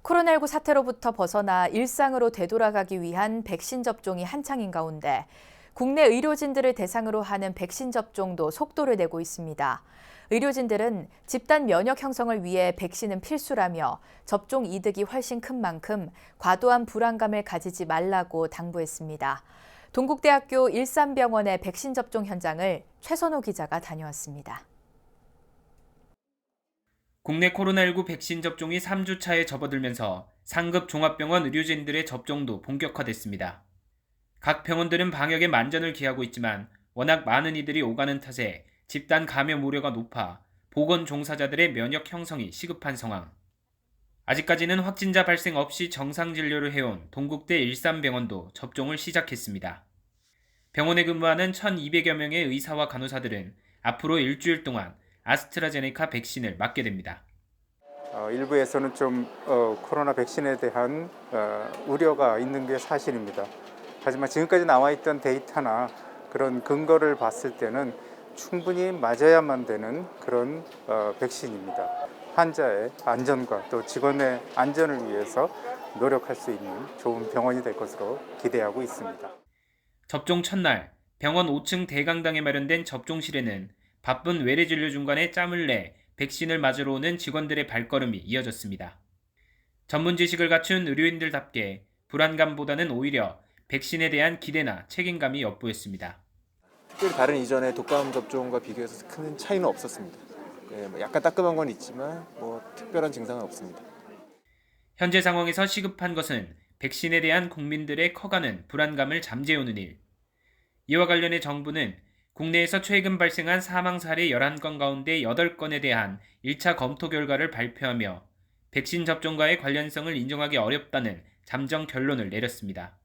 코로나19 사태로부터 벗어나 일상으로 되돌아가기 위한 백신 접종이 한창인 가운데 국내 의료진들을 대상으로 하는 백신 접종도 속도를 내고 있습니다. 의료진들은 집단 면역 형성을 위해 백신은 필수라며 접종 이득이 훨씬 큰 만큼 과도한 불안감을 가지지 말라고 당부했습니다. 동국대학교 일산병원의 백신 접종 현장을 최선호 기자가 다녀왔습니다. 국내 코로나19 백신 접종이 3주 차에 접어들면서 상급 종합병원 의료진들의 접종도 본격화됐습니다. 각 병원들은 방역에 만전을 기하고 있지만 워낙 많은 이들이 오가는 탓에 집단 감염 우려가 높아 보건 종사자들의 면역 형성이 시급한 상황. 아직까지는 확진자 발생 없이 정상 진료를 해온 동국대 일산병원도 접종을 시작했습니다. 병원에 근무하는 1,200여 명의 의사와 간호사들은 앞으로 일주일 동안 아스트라제네카 백신을 맞게 됩니다. 일부에서는 좀 코로나 백신에 대한 우려가 있는 게 사실입니다. 하지만 지금까지 나와 있던 데이터나 그런 근거를 봤을 때는 충분히 맞아야만 되는 그런 백신입니다. 환자의 안전과 또 직원의 안전을 위해서 노력할 수 있는 좋은 병원이 될 것으로 기대하고 있습니다. 접종 첫날 병원 5층 대강당에 마련된 접종실에는 바쁜 외래 진료 중간에 짬을 내 백신을 맞으러 오는 직원들의 발걸음이 이어졌습니다. 전문 지식을 갖춘 의료인들답게 불안감보다는 오히려 백신에 대한 기대나 책임감이 엿보였습니다. 특별히 다른 이전의 독감 접종과 비교해서 큰 차이는 없었습니다. 약간 따끔한 건 있지만 특별한 증상은 없습니다. 현재 상황에서 시급한 것은 백신에 대한 국민들의 커가는 불안감을 잠재우는 일. 이와 관련해 정부는 국내에서 최근 발생한 사망 사례 11건 가운데 8건에 대한 1차 검토 결과를 발표하며 백신 접종과의 관련성을 인정하기 어렵다는 잠정 결론을 내렸습니다.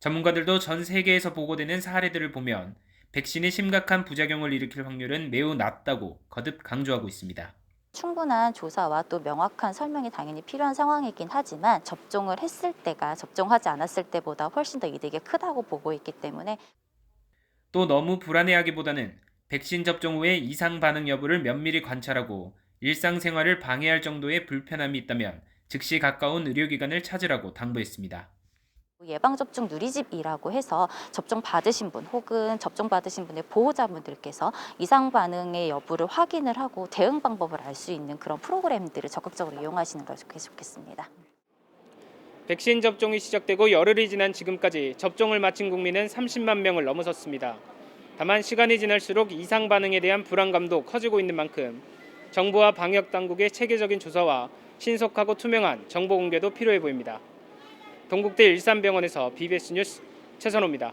전문가들도 전 세계에서 보고되는 사례들을 보면 백신이 심각한 부작용을 일으킬 확률은 매우 낮다고 거듭 강조하고 있습니다. 충분한 조사와 또 명확한 설명이 당연히 필요한 상황이긴 하지만 접종을 했을 때가 접종하지 않았을 때보다 훨씬 더 이득이 크다고 보고 있기 때문에 또 너무 불안해하기보다는 백신 접종 후의 이상 반응 여부를 면밀히 관찰하고 일상생활을 방해할 정도의 불편함이 있다면 즉시 가까운 의료기관을 찾으라고 당부했습니다. 예방접종 누리집이라고 해서 접종 받으신 분 혹은 접종 받으신 분의 보호자분들께서 이상 반응의 여부를 확인을 하고 대응 방법을 알 수 있는 그런 프로그램들을 적극적으로 이용하시는 걸 좋겠습니다. 백신 접종이 시작되고 열흘이 지난 지금까지 접종을 마친 국민은 30만 명을 넘어섰습니다. 다만 시간이 지날수록 이상 반응에 대한 불안감도 커지고 있는 만큼 정부와 방역 당국의 체계적인 조사와 신속하고 투명한 정보 공개도 필요해 보입니다. 동국대 일산병원에서 BBS 뉴스 최선호입니다.